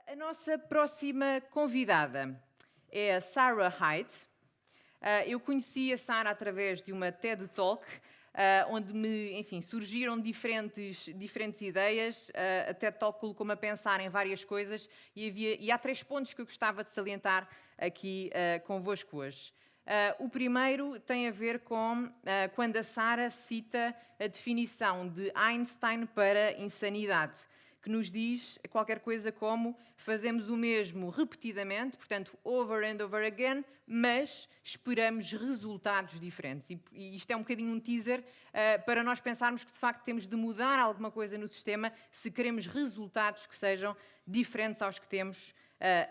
A nossa próxima convidada é a Sara Hyde. Eu conheci a Sara através de uma TED Talk, onde surgiram diferentes ideias. A TED Talk colocou-me a pensar em várias coisas e há 3 pontos que eu gostava de salientar aqui convosco hoje. O primeiro tem a ver com quando a Sara cita a definição de Einstein para insanidade, que nos diz qualquer coisa como fazemos o mesmo repetidamente, portanto, over and over again, mas esperamos resultados diferentes. E isto é um bocadinho um teaser para nós pensarmos que, de facto, temos de mudar alguma coisa no sistema se queremos resultados que sejam diferentes aos que temos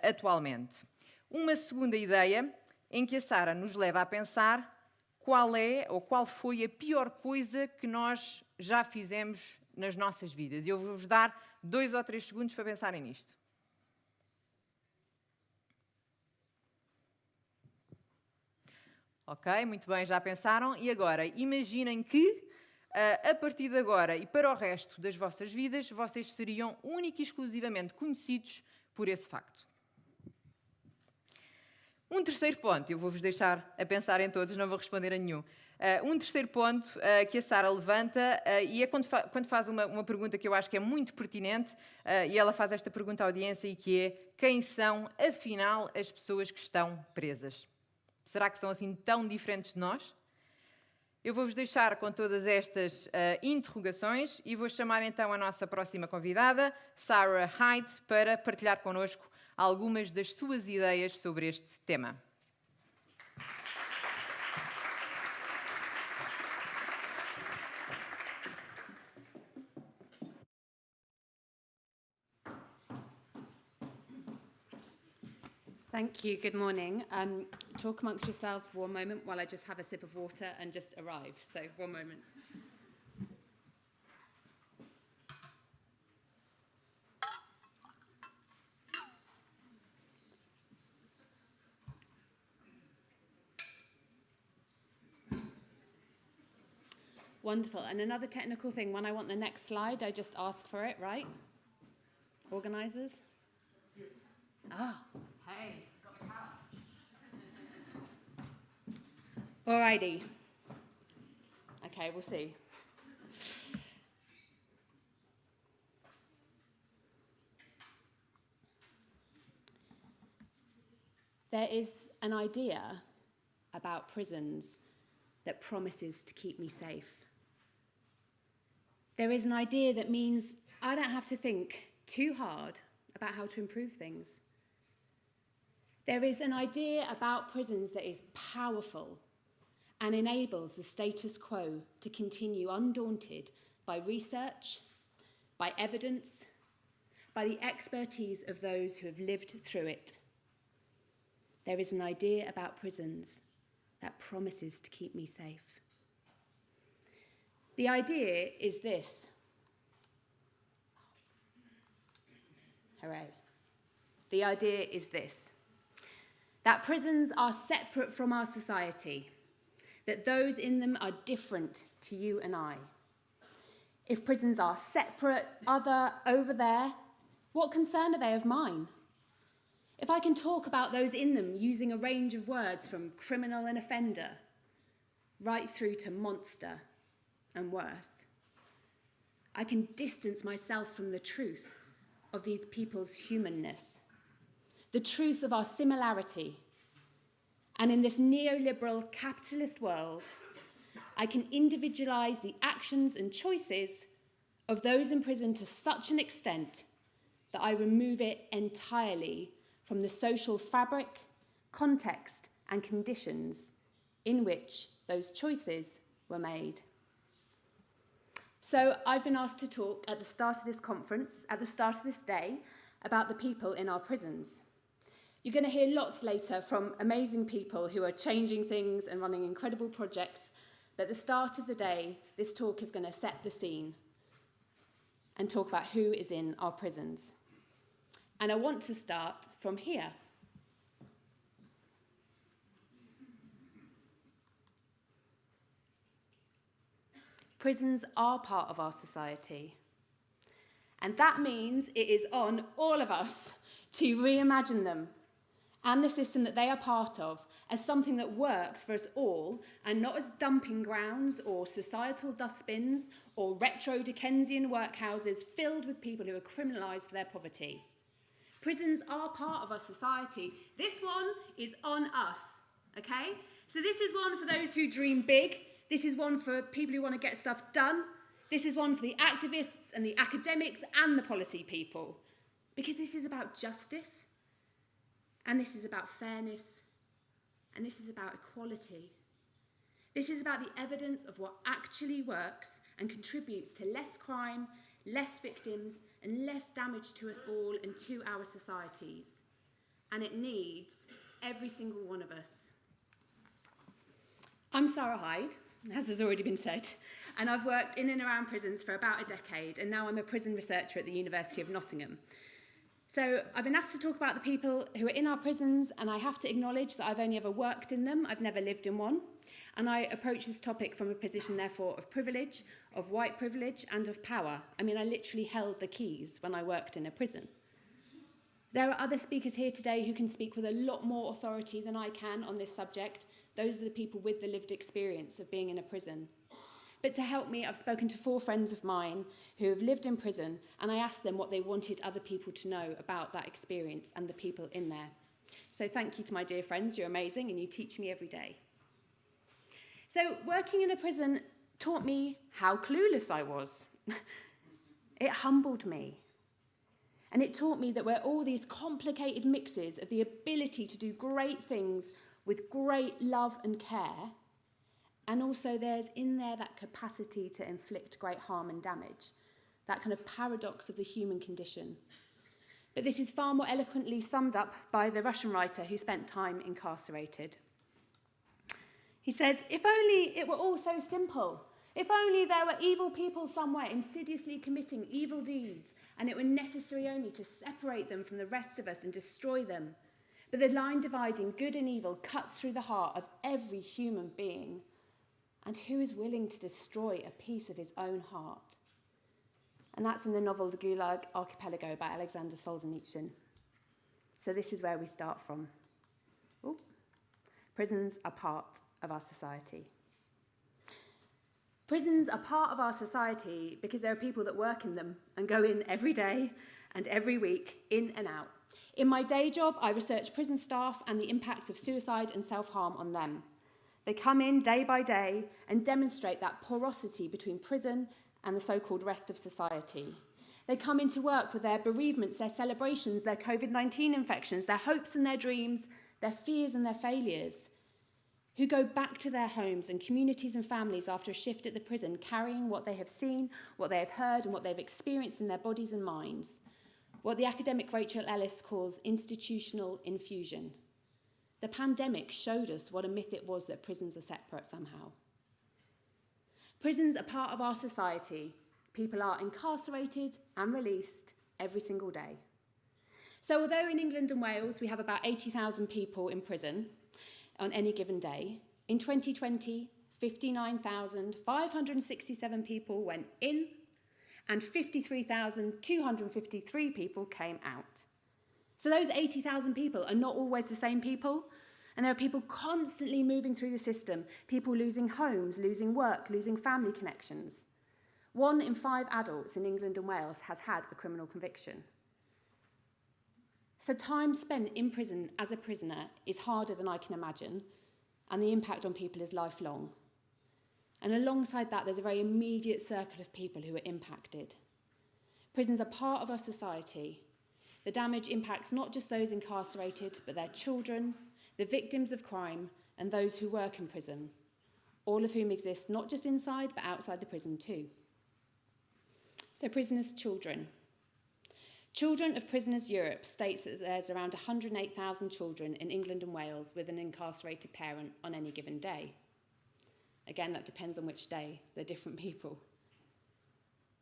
atualmente. Uma segunda ideia em que a Sara nos leva a pensar qual é ou qual foi a pior coisa que nós já fizemos nas nossas vidas. Eu vou-vos dar 2 ou 3 segundos para pensarem nisto. Ok, muito bem, já pensaram? E agora, imaginem que, a partir de agora e para o resto das vossas vidas, vocês seriam única e exclusivamente conhecidos por esse facto. Um terceiro ponto, eu vou-vos deixar a pensar em todos, não vou responder a nenhum. Um terceiro ponto que a Sara levanta, e é quando faz uma pergunta que eu acho que é muito pertinente, e ela faz esta pergunta à audiência, e que é: quem são, afinal, as pessoas que estão presas? Será que são assim tão diferentes de nós? Eu vou-vos deixar com todas estas interrogações e vou chamar então a nossa próxima convidada, Sara Hyde, para partilhar connosco algumas das suas ideias sobre este tema. Thank you. Good morning. Talk amongst yourselves for one moment while I just have a sip of water and just arrive. So, one moment. Wonderful. And another technical thing, when I want the next slide, I just ask for it, right? Organisers? Ah, hey, got the power. Alrighty. Okay, we'll see. There is an idea about prisons that promises to keep me safe. There is an idea that means I don't have to think too hard about how to improve things. There is an idea about prisons that is powerful and enables the status quo to continue undaunted by research, by evidence, by the expertise of those who have lived through it. There is an idea about prisons that promises to keep me safe. The idea is this. Hooray. The idea is this: that prisons are separate from our society, that those in them are different to you and I. If prisons are separate, other, over there, what concern are they of mine? If I can talk about those in them using a range of words from criminal and offender, right through to monster and worse, I can distance myself from the truth of these people's humanness, the truth of our similarity. And in this neoliberal capitalist world, I can individualize the actions and choices of those in prison to such an extent that I remove it entirely from the social fabric, context, and conditions in which those choices were made. So I've been asked to talk at the start of this conference, at the start of this day, about the people in our prisons. You're going to hear lots later from amazing people who are changing things and running incredible projects. But at the start of the day, this talk is going to set the scene and talk about who is in our prisons. And I want to start from here. Prisons are part of our society. And that means it is on all of us to reimagine them and the system that they are part of as something that works for us all and not as dumping grounds or societal dustbins or retro Dickensian workhouses filled with people who are criminalised for their poverty. Prisons are part of our society. This one is on us, okay? So this is one for those who dream big. This is one for people who want to get stuff done. This is one for the activists and the academics and the policy people. Because this is about justice, and this is about fairness, and this is about equality. This is about the evidence of what actually works and contributes to less crime, less victims, and less damage to us all and to our societies. And it needs every single one of us. I'm Sara Hyde, as has already been said, and I've worked in and around prisons for about a decade, and now I'm a prison researcher at the University of Nottingham. So I've been asked to talk about the people who are in our prisons, and I have to acknowledge that I've only ever worked in them. I've never lived in one. And I approach this topic from a position, therefore, of privilege, of white privilege, and of power. I mean, I literally held the keys when I worked in a prison. There are other speakers here today who can speak with a lot more authority than I can on this subject. Those are the people with the lived experience of being in a prison. But to help me, I've spoken to 4 friends of mine who have lived in prison, and I asked them what they wanted other people to know about that experience and the people in there. So thank you to my dear friends, you're amazing, and you teach me every day. So working in a prison taught me how clueless I was. It humbled me. And it taught me that we're all these complicated mixes of the ability to do great things with great love and care, and also there's in there that capacity to inflict great harm and damage, that kind of paradox of the human condition. But this is far more eloquently summed up by the Russian writer who spent time incarcerated. He says, if only it were all so simple, if only there were evil people somewhere insidiously committing evil deeds, and it were necessary only to separate them from the rest of us and destroy them. But the line dividing good and evil cuts through the heart of every human being. And who is willing to destroy a piece of his own heart? And that's in the novel The Gulag Archipelago by Alexander Solzhenitsyn. So this is where we start from. Ooh. Prisons are part of our society. Prisons are part of our society because there are people that work in them and go in every day and every week, in and out. In my day job, I research prison staff and the impacts of suicide and self-harm on them. They come in day by day and demonstrate that porosity between prison and the so-called rest of society. They come into work with their bereavements, their celebrations, their COVID-19 infections, their hopes and their dreams, their fears and their failures, who go back to their homes and communities and families after a shift at the prison, carrying what they have seen, what they have heard, and what they've experienced in their bodies and minds, what the academic Rachel Ellis calls institutional infusion. The pandemic showed us what a myth it was that prisons are separate somehow. Prisons are part of our society. People are incarcerated and released every single day. So although in England and Wales we have about 80,000 people in prison on any given day, in 2020, 59,567 people went in and 53,253 people came out. So those 80,000 people are not always the same people, and there are people constantly moving through the system, people losing homes, losing work, losing family connections. 1 in 5 adults in England and Wales has had a criminal conviction. So time spent in prison as a prisoner is harder than I can imagine, and the impact on people is lifelong. And alongside that, there's a very immediate circle of people who are impacted. Prisons are part of our society. The damage impacts not just those incarcerated, but their children, the victims of crime, and those who work in prison, all of whom exist not just inside, but outside the prison too. So prisoners' children. Children of Prisoners Europe states that there's around 108,000 children in England and Wales with an incarcerated parent on any given day. Again, that depends on which day. They're different people.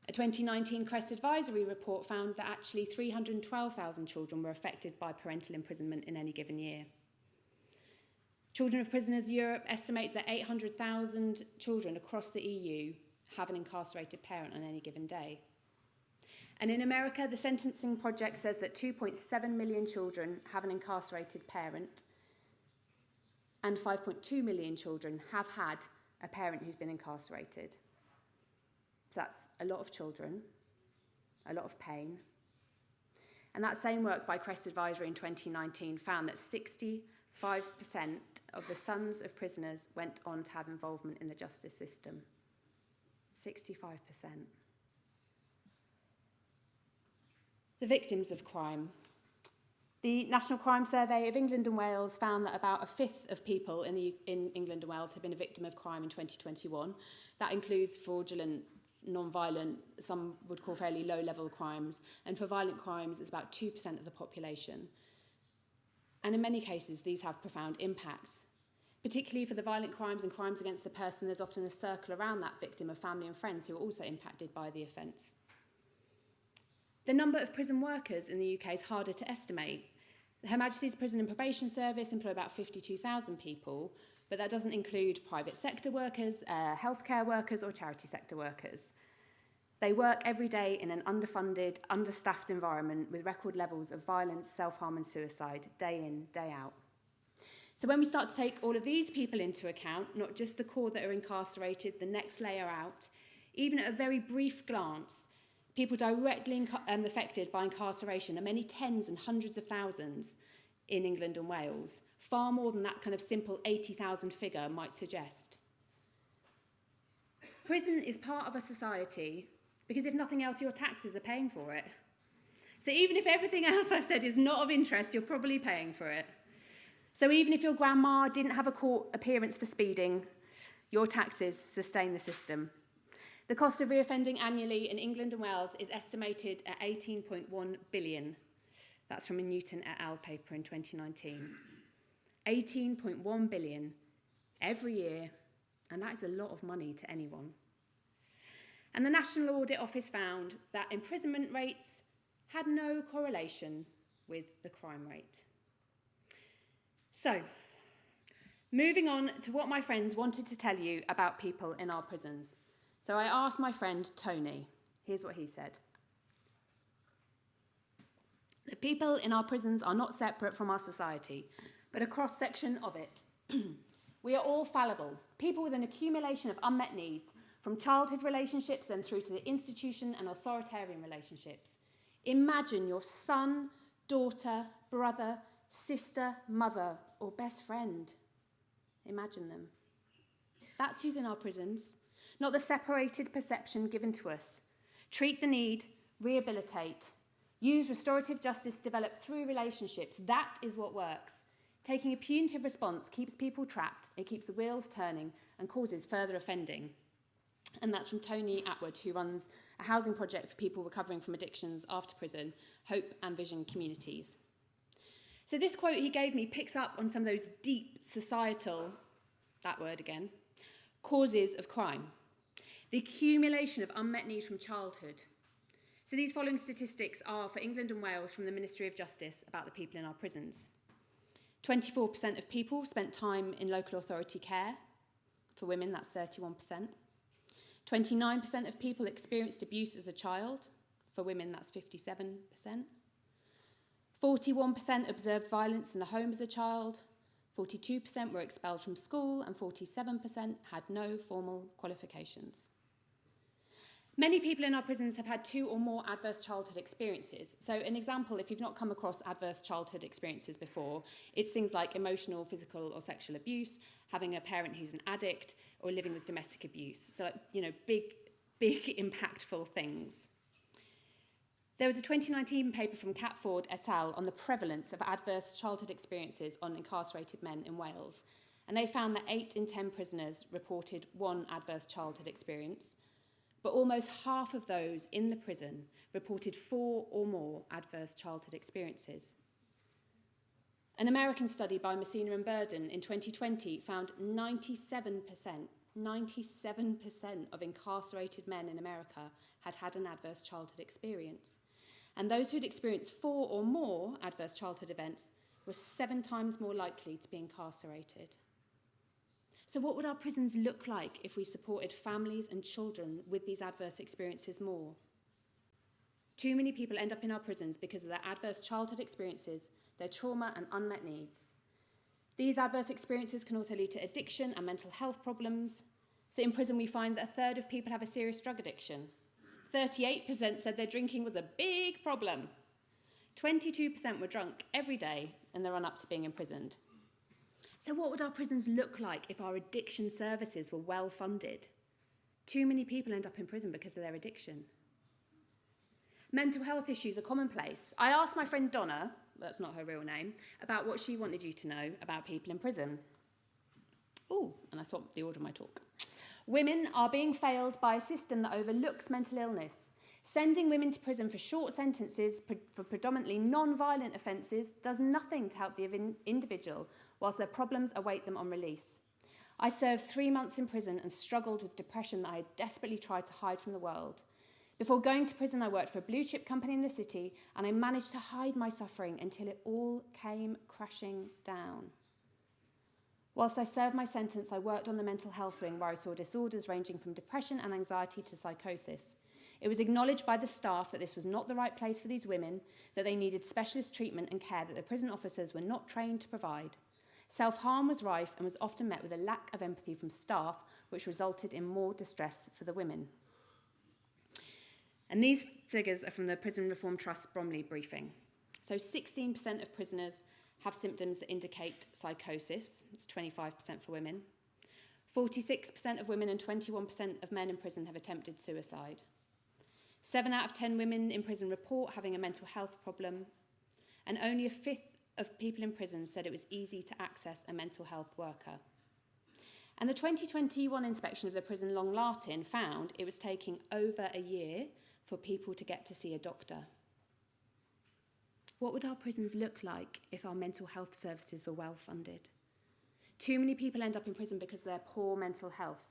A 2019 CREST advisory report found that actually 312,000 children were affected by parental imprisonment in any given year. Children of Prisoners Europe estimates that 800,000 children across the EU have an incarcerated parent on any given day. And in America, the Sentencing Project says that 2.7 million children have an incarcerated parent, and 5.2 million children have had a parent who's been incarcerated. So that's a lot of children, a lot of pain. And that same work by Crest Advisory in 2019 found that 65% of the sons of prisoners went on to have involvement in the justice system. 65%. The victims of crime. The National Crime Survey of England and Wales found that about a fifth of people in England and Wales had been a victim of crime in 2021. That includes fraudulent, non-violent, some would call fairly low-level crimes, and for violent crimes, it's about 2% of the population. And in many cases, these have profound impacts. Particularly for the violent crimes and crimes against the person, there's often a circle around that victim of family and friends who are also impacted by the offence. The number of prison workers in the UK is harder to estimate. Her Majesty's Prison and Probation Service employ about 52,000 people, but that doesn't include private sector workers, healthcare workers, or charity sector workers. They work every day in an underfunded, understaffed environment with record levels of violence, self-harm and suicide, day in, day out. So when we start to take all of these people into account, not just the core that are incarcerated, the next layer out, even at a very brief glance, people directly affected by incarceration are many tens and hundreds of thousands in England and Wales, far more than that kind of simple 80,000 figure might suggest. Prison is part of a society because if nothing else, your taxes are paying for it. So even if everything else I've said is not of interest, you're probably paying for it. So even if your grandma didn't have a court appearance for speeding, your taxes sustain the system. The cost of reoffending annually in England and Wales is estimated at 18.1 billion. That's from a Newton et al. Paper in 2019. 18.1 billion every year, and that is a lot of money to anyone. And the National Audit Office found that imprisonment rates had no correlation with the crime rate. So, moving on to what my friends wanted to tell you about people in our prisons. So I asked my friend Tony. Here's what he said. The people in our prisons are not separate from our society, but a cross-section of it. We are all fallible, people with an accumulation of unmet needs, from childhood relationships then through to the institution and authoritarian relationships. Imagine your son, daughter, brother, sister, mother, or best friend. Imagine them. That's who's in our prisons, not the separated perception given to us. Treat the need, rehabilitate, use restorative justice developed through relationships. That is what works. Taking a punitive response keeps people trapped, it keeps the wheels turning and causes further offending. And that's from Tony Atwood, who runs a housing project for people recovering from addictions after prison, Hope and Vision Communities. So this quote he gave me picks up on some of those deep societal, that word again, causes of crime. The accumulation of unmet need from childhood. So these following statistics are for England and Wales from the Ministry of Justice about the people in our prisons. 24% of people spent time in local authority care. For women, that's 31%. 29% of people experienced abuse as a child. For women, that's 57%. 41% observed violence in the home as a child. 42% were expelled from school, and 47% had no formal qualifications. Many people in our prisons have had 2 or more adverse childhood experiences. So an example, if you've not come across adverse childhood experiences before, it's things like emotional, physical or sexual abuse, having a parent who's an addict, or living with domestic abuse. So, big, impactful things. There was a 2019 paper from Catford et al. On the prevalence of adverse childhood experiences on incarcerated men in Wales. And they found that 8 in 10 prisoners reported 1 adverse childhood experience, but almost half of those in the prison reported 4 or more adverse childhood experiences. An American study by Messina and Burden in 2020 found 97% of incarcerated men in America had had an adverse childhood experience. And those who'd experienced 4 or more adverse childhood events were 7 times more likely to be incarcerated. So what would our prisons look like if we supported families and children with these adverse experiences more? Too many people end up in our prisons because of their adverse childhood experiences, their trauma and unmet needs. These adverse experiences can also lead to addiction and mental health problems. So in prison we find that a third of people have a serious drug addiction. 38% said their drinking was a big problem. 22% were drunk every day in the run-up to being imprisoned. So what would our prisons look like if our addiction services were well funded? Too many people end up in prison because of their addiction. Mental health issues are commonplace. I asked my friend Donna, that's not her real name, about what she wanted you to know about people in prison. Oh, and I swapped the order of my talk. Women are being failed by a system that overlooks mental illness. Sending women to prison for short sentences for predominantly non-violent offences does nothing to help the individual whilst their problems await them on release. I served 3 months in prison and struggled with depression that I had desperately tried to hide from the world. Before going to prison, I worked for a blue-chip company in the city, and I managed to hide my suffering until it all came crashing down. Whilst I served my sentence, I worked on the mental health wing where I saw disorders ranging from depression and anxiety to psychosis. It was acknowledged by the staff that this was not the right place for these women, that they needed specialist treatment and care that the prison officers were not trained to provide. Self-harm was rife and was often met with a lack of empathy from staff, which resulted in more distress for the women. And these figures are from the Prison Reform Trust Bromley briefing. So 16% of prisoners have symptoms that indicate psychosis. It's 25% for women. 46% of women and 21% of men in prison have attempted suicide. 7 out of 10 women in prison report having a mental health problem. And only a fifth of people in prison said it was easy to access a mental health worker. And the 2021 inspection of the prison Long Lartin found it was taking over a year for people to get to see a doctor. What would our prisons look like if our mental health services were well funded? Too many people end up in prison because of their poor mental health.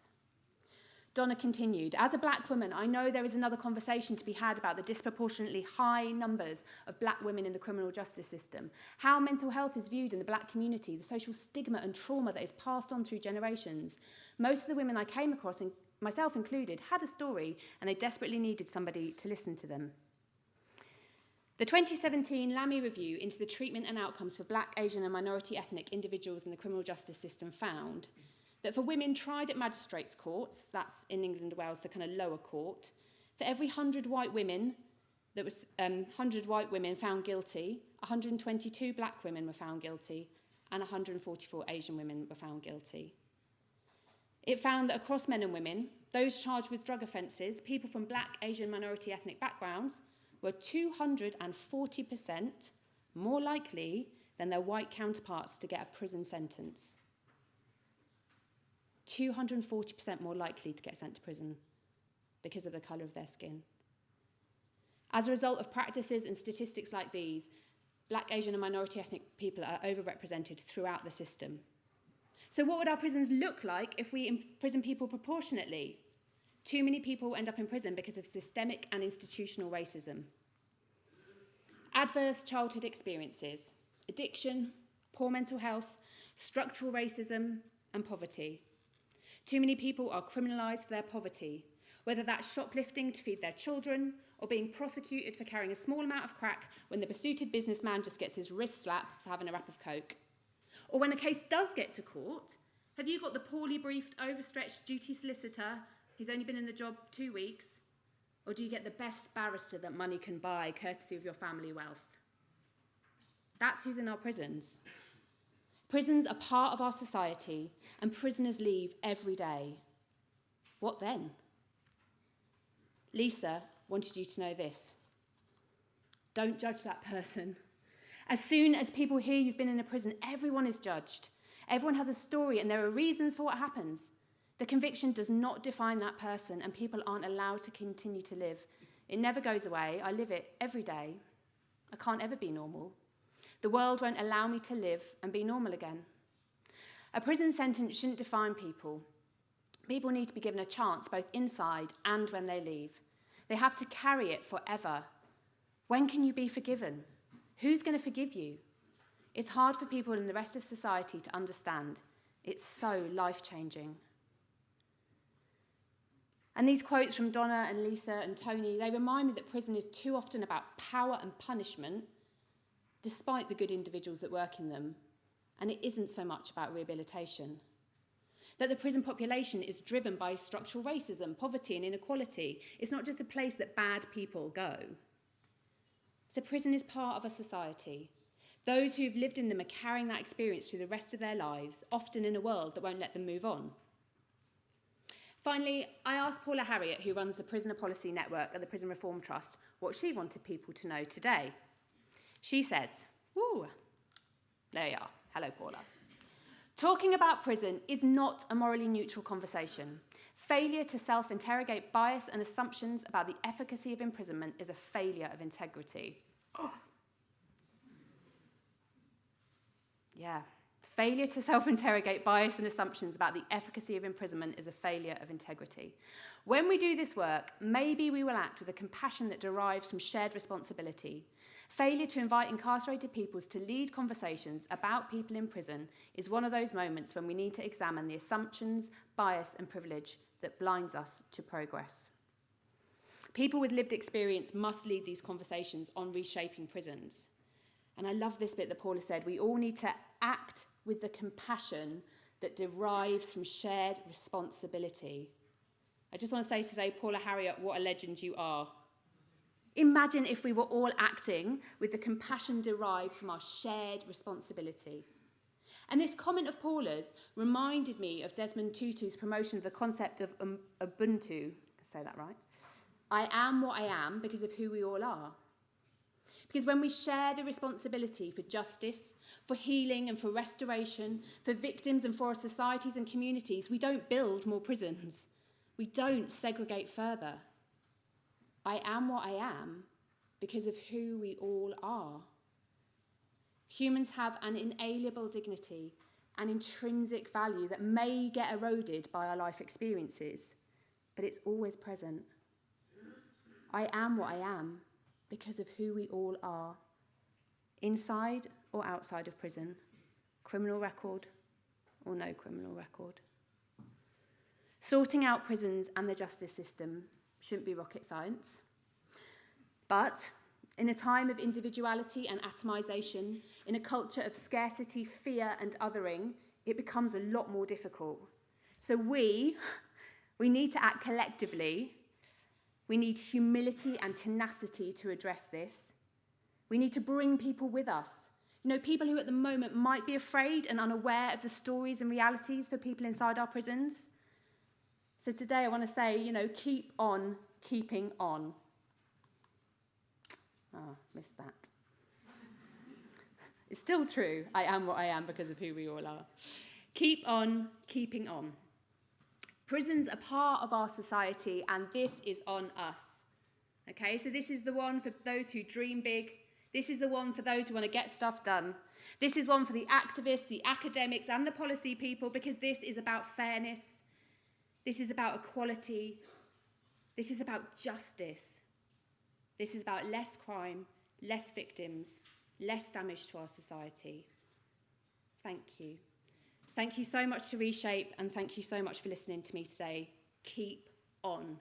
Donna continued, as a black woman, I know there is another conversation to be had about the disproportionately high numbers of black women in the criminal justice system, how mental health is viewed in the black community, the social stigma and trauma that is passed on through generations. Most of the women I came across, myself included, had a story and they desperately needed somebody to listen to them. The 2017 Lammy Review into the treatment and outcomes for black, Asian and minority ethnic individuals in the criminal justice system found that for women tried at magistrates' courts, that's in England and Wales, the kind of lower court, for every 100 white women, 100 white women found guilty, 122 black women were found guilty, and 144 Asian women were found guilty. It found that across men and women, those charged with drug offences, people from black, Asian, minority ethnic backgrounds, were 240% more likely than their white counterparts to get a prison sentence. 240% more likely to get sent to prison because of the colour of their skin. As a result of practices and statistics like these, black, Asian and minority ethnic people are overrepresented throughout the system. So what would our prisons look like if we imprison people proportionately? Too many people end up in prison because of systemic and institutional racism. Adverse childhood experiences, addiction, poor mental health, structural racism, and poverty. Too many people are criminalised for their poverty, whether that's shoplifting to feed their children or being prosecuted for carrying a small amount of crack when the besooted businessman just gets his wrist slapped for having a wrap of coke. Or when a case does get to court, have you got the poorly briefed, overstretched duty solicitor who's only been in the job 2 weeks? Or do you get the best barrister that money can buy, courtesy of your family wealth? That's who's in our prisons. Prisons are part of our society, and prisoners leave every day. What then? Lisa wanted you to know this. Don't judge that person. As soon as people hear you've been in a prison, everyone is judged. Everyone has a story, and there are reasons for what happens. The conviction does not define that person, and people aren't allowed to continue to live. It never goes away. I live it every day. I can't ever be normal. The world won't allow me to live and be normal again. A prison sentence shouldn't define people. People need to be given a chance, both inside and when they leave. They have to carry it forever. When can you be forgiven? Who's going to forgive you? It's hard for people in the rest of society to understand. It's so life-changing. And these quotes from Donna and Lisa and Tony, they remind me that prison is too often about power and punishment, despite the good individuals that work in them, and it isn't so much about rehabilitation. That the prison population is driven by structural racism, poverty and inequality. It's not just a place that bad people go. So prison is part of a society. Those who've lived in them are carrying that experience through the rest of their lives, often in a world that won't let them move on. Finally, I asked Paula Harriott, who runs the Prisoner Policy Network at the Prison Reform Trust, what she wanted people to know today. She says, woo, there you are. Hello, Paula. Talking about prison is not a morally neutral conversation. Failure to self-interrogate bias and assumptions about the efficacy of imprisonment is a failure of integrity. Oh. Yeah. Failure to self-interrogate bias and assumptions about the efficacy of imprisonment is a failure of integrity. When we do this work, maybe we will act with a compassion that derives from shared responsibility. Failure to invite incarcerated peoples to lead conversations about people in prison is one of those moments when we need to examine the assumptions, bias, and privilege that blinds us to progress. People with lived experience must lead these conversations on reshaping prisons. And I love this bit that Paula said, we all need to act with the compassion that derives from shared responsibility. I just want to say today, Paula Harriott, what a legend you are. Imagine if we were all acting with the compassion derived from our shared responsibility. And this comment of Paula's reminded me of Desmond Tutu's promotion of the concept of Ubuntu. Say that right. I am what I am because of who we all are. Because when we share the responsibility for justice, for healing and for restoration, for victims and for our societies and communities, we don't build more prisons. We don't segregate further. I am what I am because of who we all are. Humans have an inalienable dignity and intrinsic value that may get eroded by our life experiences, but it's always present. I am what I am because of who we all are, inside or outside of prison, criminal record or no criminal record. Sorting out prisons and the justice system shouldn't be rocket science. But in a time of individuality and atomization, in a culture of scarcity, fear and othering, it becomes a lot more difficult. So we need to act collectively. We need humility and tenacity to address this. We need to bring people with us. You know, people who at the moment might be afraid and unaware of the stories and realities for people inside our prisons. So today I want to say, keep on keeping on. Oh, missed that. It's still true. I am what I am because of who we all are. Keep on keeping on. Prisons are part of our society, and this is on us. Okay, so this is the one for those who dream big. This is the one for those who want to get stuff done. This is one for the activists, the academics, and the policy people, because this is about fairness. This is about equality. This is about justice. This is about less crime, less victims, less damage to our society. Thank you. Thank you so much to ReShape, and thank you so much for listening to me today. Keep on.